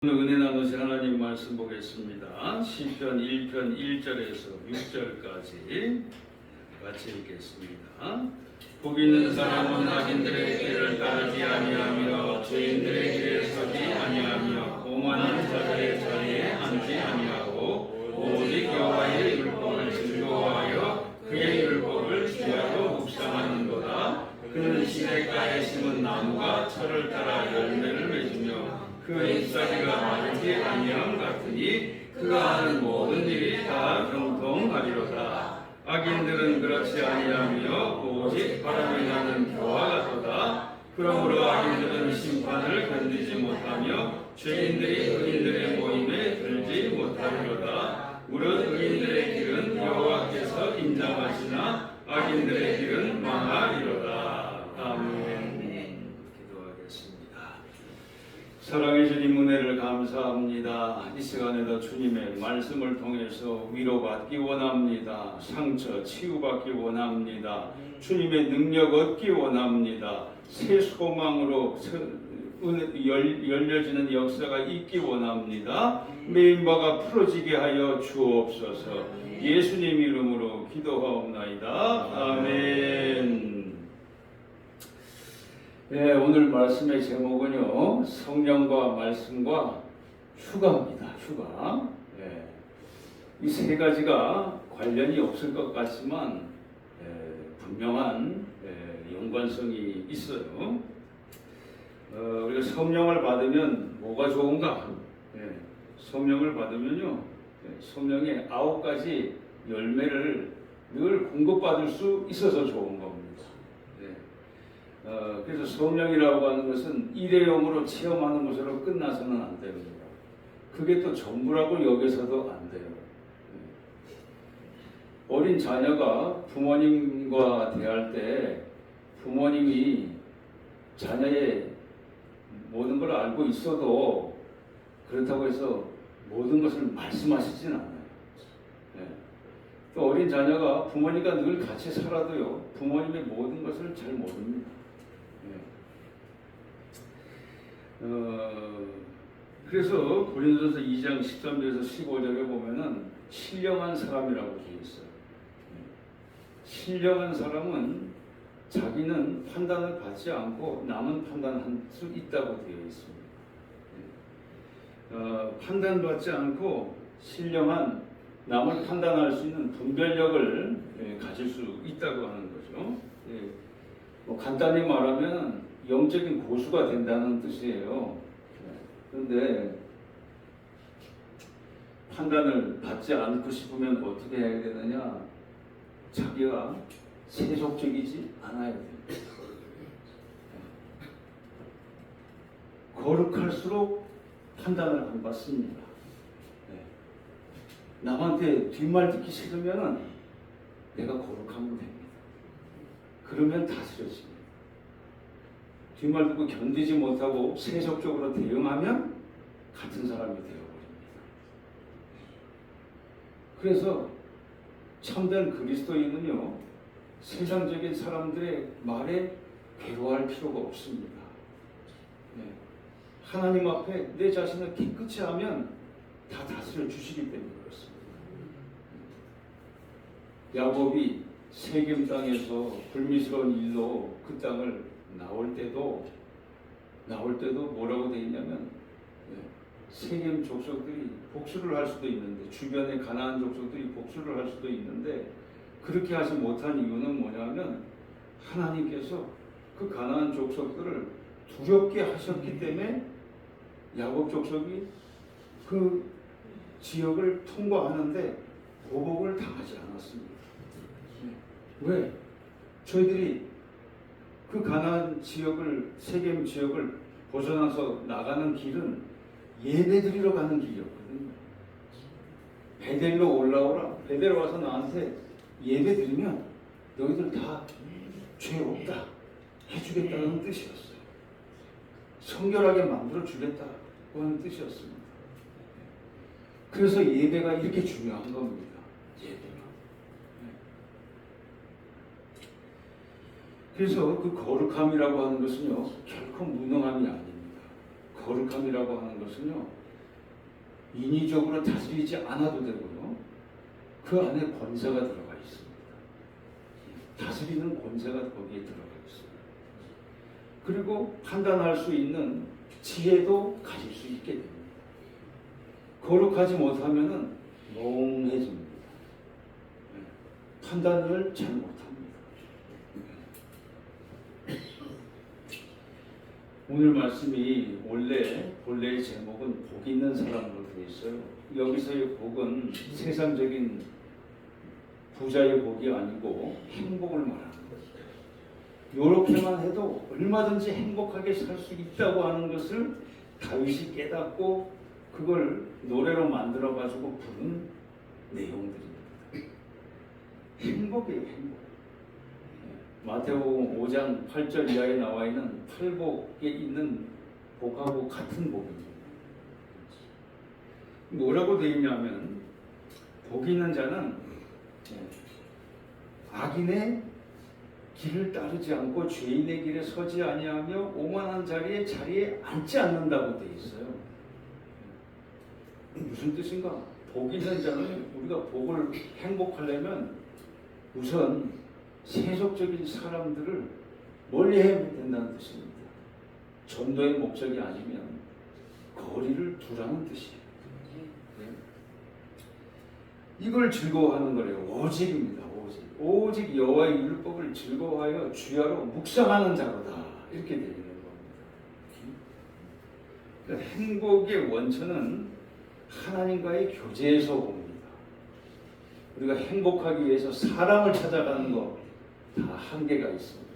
은혜 나누신 하나님 말씀 보겠습니다. 시편 1편 1절에서 6절까지 같이 읽겠습니다. 복 있는 사람은 악인들의 길을 따르지 아니하며 죄인들의 길에 서지 아니하며 오만한 자들의 자리에 앉지 아니하고 오직 여호와의 율법을 즐거워하여 그의 율법을 주야로 묵상하는도다. 그는 시냇가에 심은 나무가 철을 따라 열매를 맺으며 그 잎사귀가 마르지 아니함 같으니 그가 하는 모든 일이 다 형통하리로다. 악인들은 그렇지 아니하며 오직 바람이 나는 겨와 같도다. 그러므로 악인들은 심판을 견디지 못하며 죄인들이 의인들의 모임에 들지 못하리로다. 무릇 의인들의 길은 여호와께서 인정하시나 악인들의 길은 망하리로다. 아멘. 사랑해 주님, 은혜를 감사합니다. 이 시간에도 주님의 말씀을 통해서 위로받기 원합니다. 상처 치유받기 원합니다. 주님의 능력 얻기 원합니다. 새 소망으로 열려지는 역사가 있기 원합니다. 메인 바가 풀어지게 하여 주옵소서. 예수님 이름으로 기도하옵나이다. 아멘. 네, 오늘 말씀의 제목은요, 성령과 말씀과 휴가입니다. 휴가. 네, 이 세 가지가 관련이 없을 것 같지만 분명한 연관성이 있어요. 우리가 성령을 받으면 뭐가 좋은가? 성령을 받으면요, 성령의 9가지 열매를 늘 공급받을 수 있어서 좋은 겁니다. 그래서 성령이라고 하는 것은 일회용으로 체험하는 것으로 끝나서는 안 됩니다. 그게 또 전부라고 여겨서도 안 돼요. 어린 자녀가 부모님과 대할 때 부모님이 자녀의 모든 걸 알고 있어도 그렇다고 해서 모든 것을 말씀하시진 않아요. 또 어린 자녀가 부모님과 늘 같이 살아도요, 부모님의 모든 것을 잘 모릅니다. 그래서 고린도전서 2장 13절에서 15절에 보면은 신령한 사람이라고 되어 있어요. 신령한 사람은 자기는 판단을 받지 않고 남은 판단할 수 있다고 되어 있습니다. 판단받지 않고 신령한 남을 판단할 수 있는 분별력을 가질 수 있다고 하는 거죠. 간단히 말하면 영적인 고수가 된다는 뜻이에요. 그런데 판단을 받지 않고 싶으면 어떻게 해야 되느냐? 자기가 세속적이지 않아야 됩니다. 거룩할수록 판단을 안 받습니다. 남한테 뒷말 듣기 싫으면 내가 거룩하면 됩니다. 그러면 다스려집니다. 뒷말 듣고 견디지 못하고 세속적으로 대응하면 같은 사람이 되어버립니다. 그래서 참된 그리스도인은요, 세상적인 사람들의 말에 괴로워할 필요가 없습니다. 하나님 앞에 내 자신을 깨끗이 하면 다 다스려 주시기 때문에 그렇습니다. 야곱이 세겜 땅에서 불미스러운 일로 그 땅을 나올 때도 뭐라고 되어 있냐면, 세겜 족속들이 복수를 할 수도 있는데, 주변의 가나안 족속들이 복수를 할 수도 있는데, 그렇게 하지 못한 이유는 뭐냐면 하나님께서 그 가나안 족속들을 두렵게 하셨기 때문에 야곱 족속이 그 지역을 통과하는데 보복을 당하지 않았습니다. 왜? 저희들이 그 가나안 지역을, 세겜 지역을 벗어나서 나가는 길은 예배드리러 가는 길이었거든요. 베델로 올라오라. 베델 와서 나한테 예배드리면 너희들 다 죄 없다 해주겠다는 뜻이었어요. 성결하게 만들어 주겠다고 하는 뜻이었습니다. 그래서 예배가 이렇게 중요한 겁니다. 예배가. 그래서 그 거룩함이라고 하는 것은요, 결코 무능함이 아닙니다. 거룩함이라고 하는 것은요, 인위적으로 다스리지 않아도 되고요. 그 안에 권세가 들어가 있습니다. 다스리는 권세가 거기에 들어가 있습니다. 그리고 판단할 수 있는 지혜도 가질 수 있게 됩니다. 거룩하지 못하면은 멍해집니다. 판단을 잘 못합니다. 오늘 말씀이 본래의 제목은 복 있는 사람으로 되어 있어요. 여기서의 복은 세상적인 부자의 복이 아니고 행복을 말하는 거예요. 이렇게만 해도 얼마든지 행복하게 살 수 있다고 하는 것을 다윗이 깨닫고 그걸 노래로 만들어 가지고 부른 내용들입니다. 행복이에요, 행복. 마태복음 5장 8절 이하에 나와 있는 팔복에 있는 복하고 같은 복입니다. 뭐라고 되어 있냐면 복 있는 자는 악인의 길을 따르지 않고 죄인의 길에 서지 아니하며 오만한 자리에 앉지 않는다고 되어 있어요. 무슨 뜻인가? 복 있는 자는 우리가 복을 행복하려면 우선 세속적인 사람들을 멀리해야 된다는 뜻입니다. 전도의 목적이 아니면 거리를 두라는 뜻이에요. 이걸 즐거워하는 거래요. 오직입니다. 오직 여호와의 율법을 즐거워하여 주야로 묵상하는 자로다. 이렇게 되는 겁니다. 그러니까 행복의 원천은 하나님과의 교제에서 옵니다. 우리가 행복하기 위해서 사람을 찾아가는 것 다 한계가 있습니다.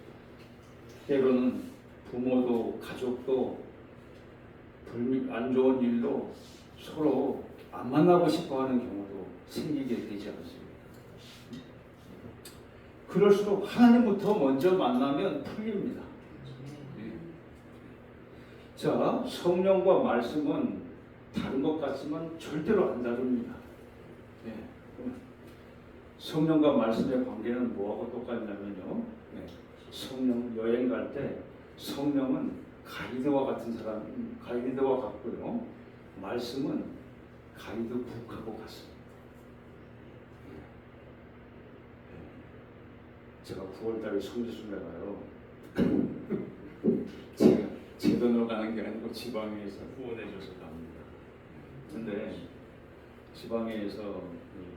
때로는 부모도 가족도 안 좋은 일로 서로 안 만나고 싶어하는 경우도 생기게 되지 않습니까? 그럴수록 하나님부터 먼저 만나면 풀립니다. 자, 성령과 말씀은 다른 것 같지만 절대로 안 다릅니다. 성령과 말씀의 관계는 뭐하고 똑같냐면요. 성령 여행 갈 때 성령은 가이드와 같고요. 말씀은 가이드북하고 같습니다. 제가 9월달에 성지순례 가요. 제 돈으로 가는 게 아니고 지방에서 후원해줘서 갑니다. 근데 지방에서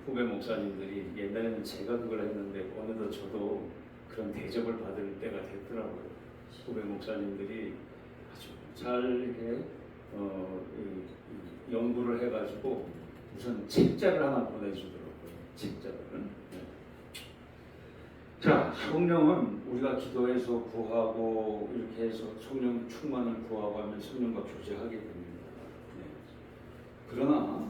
후배 목사님들이 옛날에는 제가 그걸 했는데 어느덧 저도 그런 대접을 받을 때가 됐더라고요. 후배 목사님들이 아주 잘 이렇게 연구를 해가지고 우선 책자를 하나 보내주더라고요. 책자를. 자, 성령은 우리가 기도해서 구하고 이렇게 해서 성령 충만을 구하고 하면 성령과 교제하게 됩니다. 그러나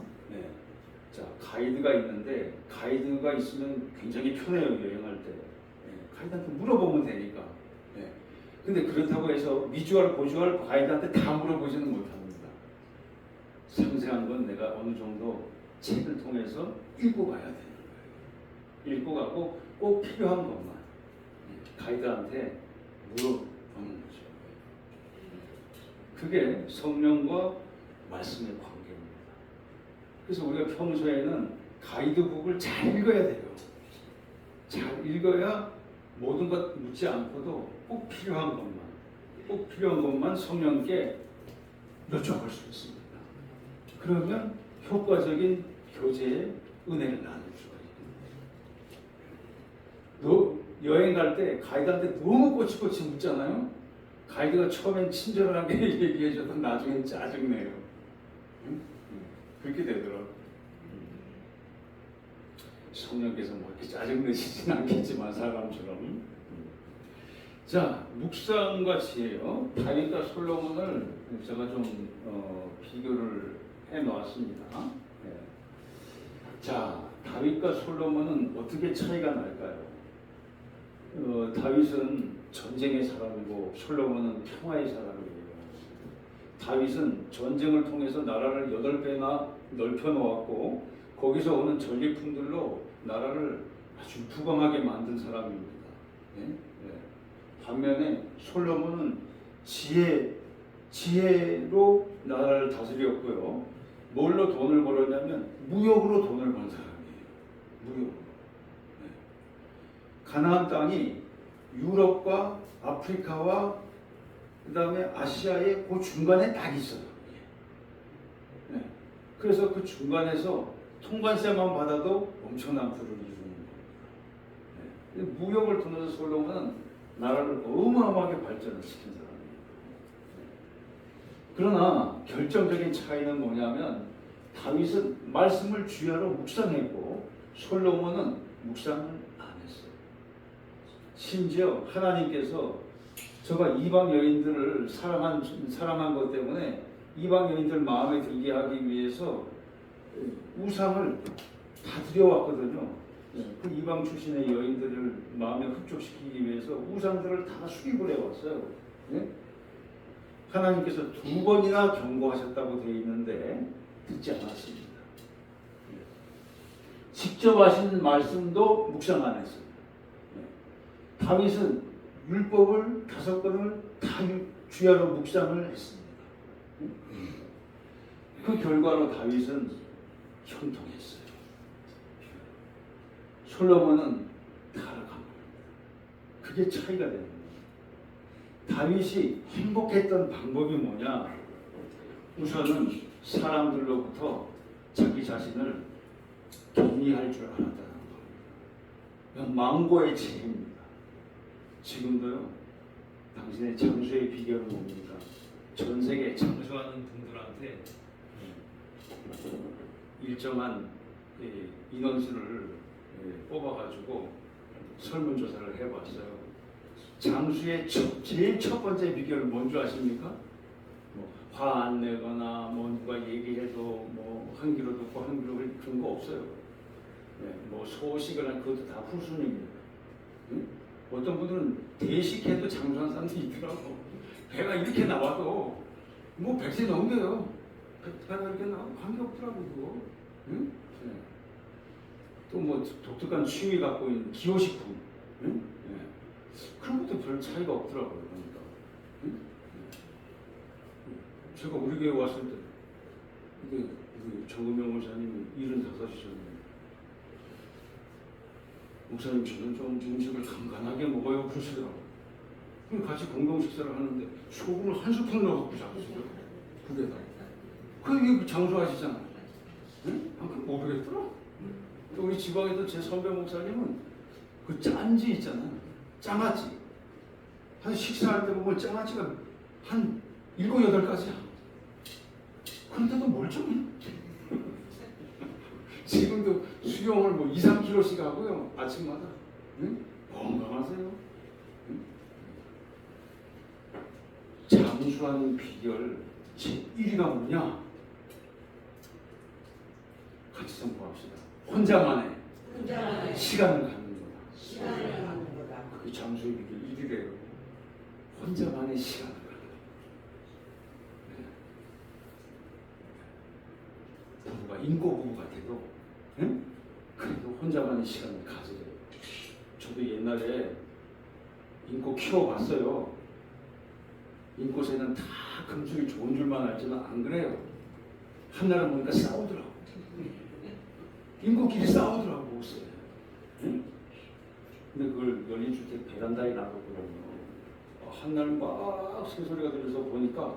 자, 가이드가 있는데 가이드가 있으면 굉장히 편해요. 여행할 때 가이드한테 물어보면 되니까. 근데 그렇다고 해서 미주알 고주알 가이드한테 다 물어보지는 못합니다. 상세한 건 내가 어느 정도 책을 통해서 읽고 가야 되는 거예요. 읽고 가고 꼭 필요한 것만 가이드한테 물어보는 거죠. 그게 성령과 말씀의 관계입니다. 그래서 우리가 평소에는 가이드북을 잘 읽어야 돼요. 잘 읽어야 모든 것 묻지 않고도 꼭 필요한 것만 성령께 여쭤볼 수 있습니다. 그러면 효과적인 교제의 은혜를 나눌 수가 있습니다. 여행 갈 때 가이드한테 너무 꼬치꼬치 묻잖아요. 가이드가 처음엔 친절하게 얘기해줘도 나중엔 짜증내요. 그렇게 되더라고요. 성령께서 뭐 이렇게 짜증내시진 않겠지만 사람처럼. 자, 묵상과 지혜요. 다윗과 솔로몬을 제가 좀 비교를 해놓았습니다. 자, 다윗과 솔로몬은 어떻게 차이가 날까요? 다윗은 전쟁의 사람이고 솔로몬은 평화의 사람이에요. 다윗은 전쟁을 통해서 나라를 8배나 넓혀 놓았고 거기서 오는 전리품들로 나라를 아주 부강하게 만든 사람입니다. 반면에 솔로몬은 지혜로 나라를 다스렸고요. 뭘로 무엇으로 돈을 벌었냐면 무역으로 돈을 번 사람이에요. 무역. 네. 가나안 땅이 유럽과 아프리카와 그 다음에 아시아의 그 중간에 딱 있어요. 네. 그래서 그 중간에서 통관세만 받아도 엄청난 부를 이루는 거예요. 네. 무역을 통해서 솔로몬은 나라를 어마어마하게 발전을 시킨 사람이에요. 그러나 결정적인 차이는 뭐냐면 다윗은 말씀을 주야로 묵상했고 솔로몬은 묵상을 안 했어요. 심지어 하나님께서 저가 이방 여인들을 사랑한 것 때문에 이방 여인들 마음에 들게 하기 위해서 우상을 다 들여왔거든요. 그 이방 출신의 여인들을 마음에 흡족시키기 위해서 우상들을 다 수입을 해왔어요. 하나님께서 2번이나 경고하셨다고 되어 있는데 듣지 않았습니다. 직접 하신 말씀도 묵상 안 했어요. 다윗은 율법을 5권을 다 주야로 묵상을 했습니다. 그 결과로 다윗은 형통했어요. 솔로몬은 타락한 겁니다. 그게 차이가 되는 거예요. 다윗이 행복했던 방법이 뭐냐? 우선은 사람들로부터 자기 자신을 격리할 줄 알았다는 겁니다. 망고의 죄입니다. 지금도요, 당신의 장수의 비결은 뭡니까? 전 세계 장수하는 분들한테 일정한 인원수를 뽑아가지고 설문조사를 해봤어요. 장수의 제일 첫 번째 비결은 뭔지 아십니까? 화 안 내거나 누가 얘기해도 한 귀로 듣고 한 귀로 그런 거 없어요. 소식이나 그것도 다 후순입니다. 어떤 분들은 대식해도 장수한 사람들이 있더라고. 배가 이렇게 나와도 100세 넘겨요. 배가 이렇게 나와도 관계없더라고 그거. 응? 네. 또 독특한 취미 갖고 있는 기호식품. 응? 네. 그런 것도 별 차이가 없더라고요. 그러니까. 응? 제가 우리 교회 왔을 때 우리 정은명 목사님이 75이셨는데 목사님 저는 좀 음식을 간간하게 먹어요 그러시더라고요. 그럼 같이 공동 식사를 하는데 소금을 한 스푼 넣어갖고 잡으시죠. 그게다. 그게 장수하시잖아요. 응? 그거 모르겠더라. 또 우리 지방에도 제 선배 목사님은 그 짠지 있잖아요. 장아찌. 한 식사할 때 보면 장아찌가 한 7, 8가지야. 그런데도 멀쩡해. 지금도 수영을 2, 3kg씩 하고요. 아침마다. 응? 건강하세요. 응? 장수하는 비결 제1위가 뭐냐? 같이 선포합시다. 혼자만의 시간을 갖는 거다. 그게 장수의 비결 1위래요. 혼자만의 시간을 갖는 거다. 부부가 인고부부 같아도 그래도 혼자만의 시간을 가져요. 저도 옛날에 인고 키워봤어요. 인고새는 다 금술이 좋은 줄만 알지만 안 그래요. 한날은 보니까 싸우더라고. 인고끼리 싸우더라고. 응? 근데 그걸 연립주택 베란다에 놔뒀거든요. 한날 막 새소리가 들려서 보니까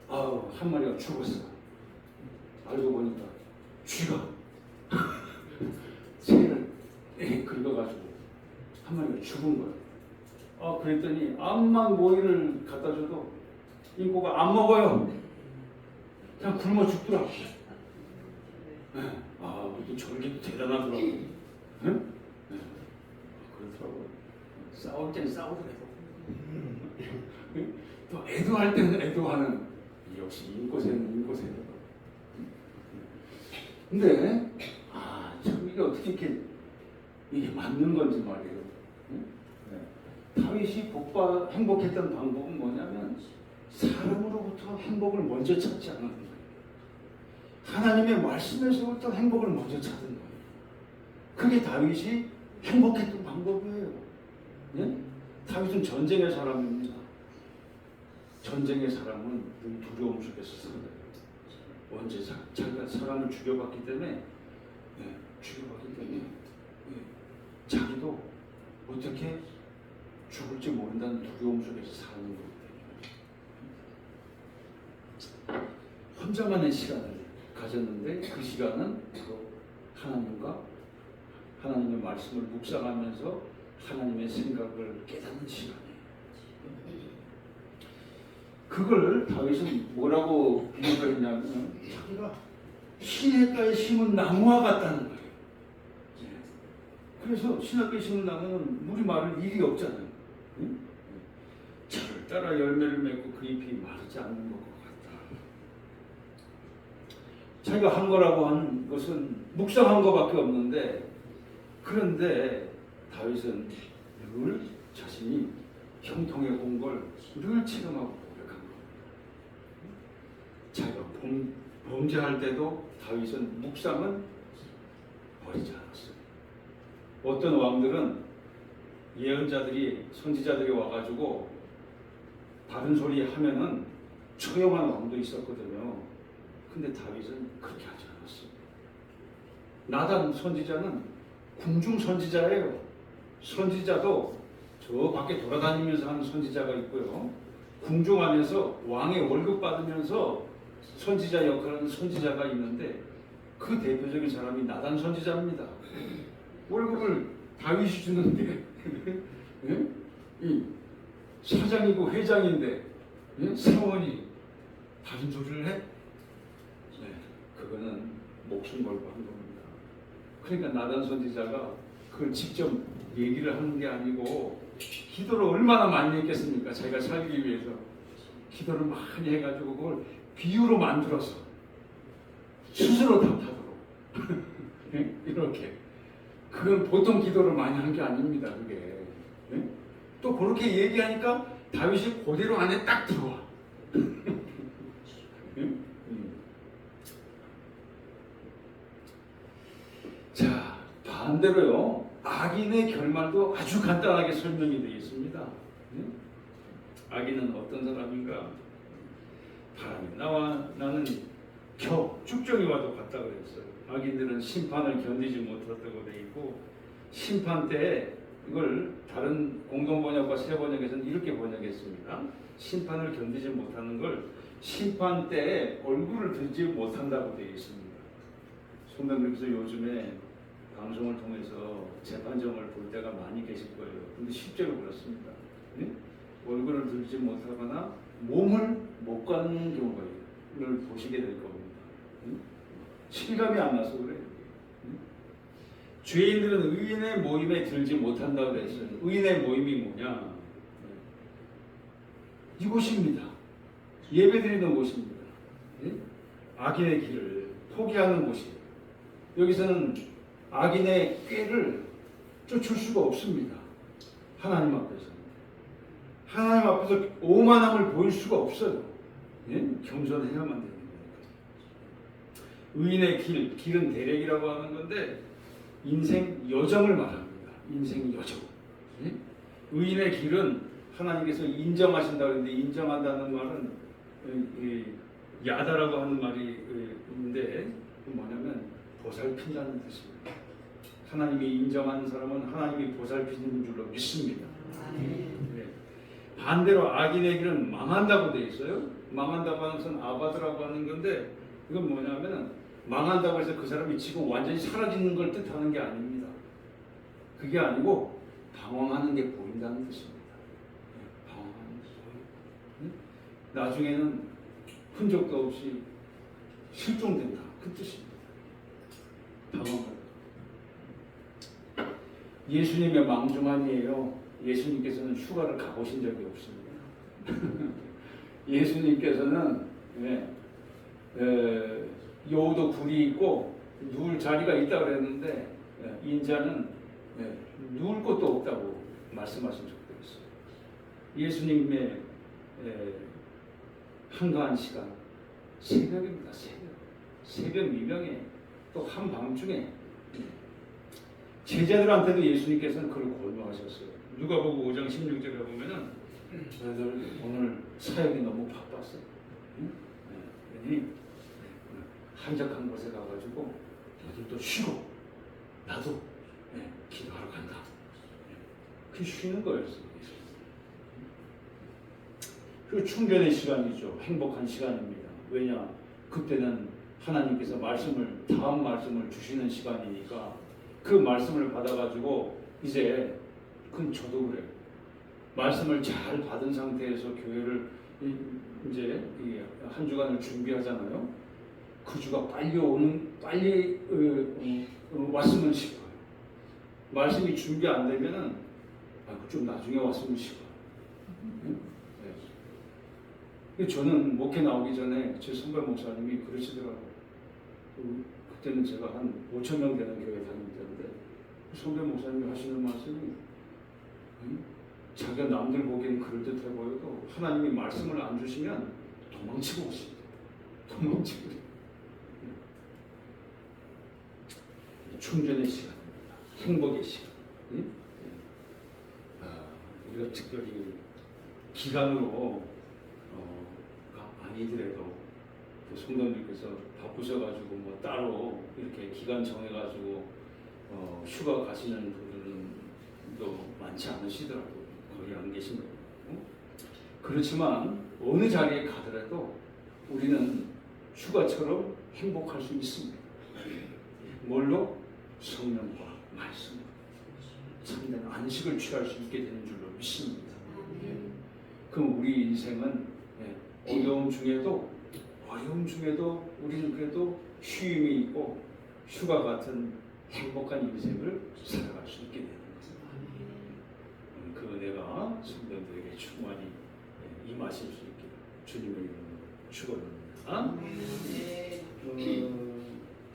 한 마리가 죽었어. 알고 보니까 쥐가 새를 긁어가지고 한 마리가 죽은 거야. 그랬더니 암만 모이를 갖다 줘도 인고가 안 먹어요. 그냥 굶어 죽더라고. 그것도 절개도 대단하더라고. 응? 그렇더라고요. 싸울 땐 싸우더라고. 또 애도할 때는 애도하는. 역시 인고새는 인고새다. 근데 참 이게 어떻게 이게 맞는 건지 말이에요. 다윗이 행복했던 방법은 뭐냐면 사람으로부터 행복을 먼저 찾지 않는 거예요. 하나님의 말씀에서부터 행복을 먼저 찾는 거예요. 그게 다윗이 행복했던 방법이에요. 다윗은 전쟁의 사람입니다. 전쟁의 사람은 늘 두려움 속에서 살아요. 언제 자기가 사람을 죽여봤기 때문에 자기도 어떻게 죽을지 모른다는 두려움 속에서 사는 거거든요. 혼자만의 시간을 가졌는데 그 시간은 하나님과 하나님의 말씀을 묵상하면서 하나님의 생각을 깨닫는 시간이에요. 그걸 다윗은 뭐라고 비유를 했냐면 자기가 시냇가에 심은 나무와 같다는 거예요. 그래서 시냇가에 심은 나무는 물이 마를 일이 없잖아요. 철을 따라 열매를 맺고 그 잎이 마르지 않는 것 같다. 자기가 한 거라고 한 것은 묵상한 것밖에 없는데, 그런데 다윗은 늘 자신이 형통에 온 걸 늘 체험하고 고백한 겁니다. 자기가 범죄할 때도 다윗은 묵상은 버리지 않았어요. 어떤 왕들은 예언자들이 선지자들이 와가지고 다른 소리 하면은 처형하는 왕도 있었거든요. 근데 다윗은 그렇게 하지 않았어요. 나단 선지자는 궁중 선지자예요. 선지자도 저 밖에 돌아다니면서 하는 선지자가 있고요. 궁중 안에서 왕의 월급 받으면서 선지자 역할하는 선지자가 있는데 그 대표적인 사람이 나단 선지자입니다. 월급을 다윗이 주는데 이 사장이고 회장인데 사원이 다른 소리를 해? 그거는 목숨 걸고 한 겁니다. 그러니까 나단 선지자가 그걸 직접 얘기를 하는 게 아니고 기도를 얼마나 많이 했겠습니까? 자기가 살기 위해서 기도를 많이 해가지고 그걸 비유로 만들어서 스스로 답하도록 이렇게. 그건 보통 기도를 많이 한 게 아닙니다. 그게. 또 그렇게 얘기하니까 다윗이 그대로 안에 딱 들어와. 자, 반대로요. 악인의 결말도 아주 간단하게 설명이 되어 있습니다. 악인은 어떤 사람인가? 바람이 나는 축정이 와도 같다 그랬어요. 악인들은 심판을 견디지 못했다고 되어 있고, 심판 때 이걸 다른 공동 번역과 새 번역에서는 이렇게 번역했습니다. 심판을 견디지 못하는 걸 심판 때 얼굴을 들지 못한다고 되어 있습니다. 성도님께서 요즘에 방송을 통해서 재판정을 볼 때가 많이 계실 거예요. 근데 실제로 그렇습니다. 얼굴을 들지 못하거나 몸을 못 가는 경우를 보시게 될 겁니다. 실감이 안 나서 그래요. 죄인들은 의인의 모임에 들지 못한다고 그랬어요. 의인의 모임이 뭐냐? 이곳입니다. 예배드리는 곳입니다. 악인의 길을 포기하는 곳이에요. 여기서는 악인의 꾀를 쫓을 수가 없습니다. 하나님 앞에서. 하나님 앞에서 오만함을 보일 수가 없어요. 겸손해야만 됩니다. 의인의 길은 대력이라고 하는 건데 인생 여정을 말합니다. 인생 여정. 의인의 길은 하나님께서 인정하신다고 하는데, 인정한다는 말은 야다라고 하는 말이 있는데 뭐냐면 보살핀다는 뜻입니다. 하나님이 인정하는 사람은 하나님이 보살피는 줄로 믿습니다. 반대로 악인의 길은 망한다고 되어 있어요. 망한다고 하는 것은 아바드라고 하는 건데, 이건 뭐냐면 망한다고 해서 그 사람이 지금 완전히 사라지는 걸 뜻하는 게 아닙니다. 그게 아니고 방황하는 게 보인다는 뜻입니다. 방황하는 게 나중에는 흔적도 없이 실종된다, 그 뜻입니다. 방황하는. 예수님의 망중한이에요. 예수님께서는 휴가를 가보신 적이 없습니다. 예수님께서는 여우도 굴이 있고 누울 자리가 있다고 그랬는데 인자는 누울 곳도 없다고 말씀하신 적도 있어요. 예수님의 한가한 시간, 새벽입니다. 새벽 미명에 또 한밤중에 제자들한테도 예수님께서는 그걸 권유하셨어요. 누가복음 5장 16절에 보면은 너희들 오늘 사역이 너무 바빴어. 그러니 한적한 곳에 가가지고 어디 또 쉬고 나도 기도하러 간다. 그 쉬는 거였어요. 그 충전의 시간이죠. 행복한 시간입니다. 왜냐? 그때는 하나님께서 다음 말씀을 주시는 시간이니까 그 말씀을 받아가지고 이제 그건 저도 그래요. 말씀을 잘 받은 상태에서 교회를 이제 한 주간을 준비하잖아요. 그 주가 빨리 왔으면 싶어요. 말씀이 준비 안 되면은 좀 나중에 왔으면 싶어요. 네. 저는 목회 나오기 전에 제 선배 목사님이 그러시더라고요. 그때는 제가 한 5천 명 되는 교회 다닐 때인데 선배 목사님이 하시는 말씀이 자기가 남들 보기엔 그럴듯해 보여도 하나님이 말씀을 안 주시면 도망치고 오십니다. 도망치고. 충전의 시간입니다. 행복의 시간. 우리가 특별히 기간으로 아니더라도 성도님께서 바쁘셔가지고 뭐 따로 이렇게 기간 정해가지고 휴가 가시는 분들은 또 많지 않으시더라고요. 거의 안 계신 거예요. 그렇지만 어느 자리에 가더라도 우리는 휴가처럼 행복할 수 있습니다. 뭘로? 성령과 말씀, 참된 안식을 취할 수 있게 되는 줄로 믿습니다. 그럼 우리 인생은 어려움 중에도 우리는 그래도 쉼이 있고 휴가 같은 행복한 인생을 살아갈 수 있게 되는 것입니다. 그 은혜가 성도들에게 충만히 임하실 수 있기를 주님의 이름으로 축원합니다.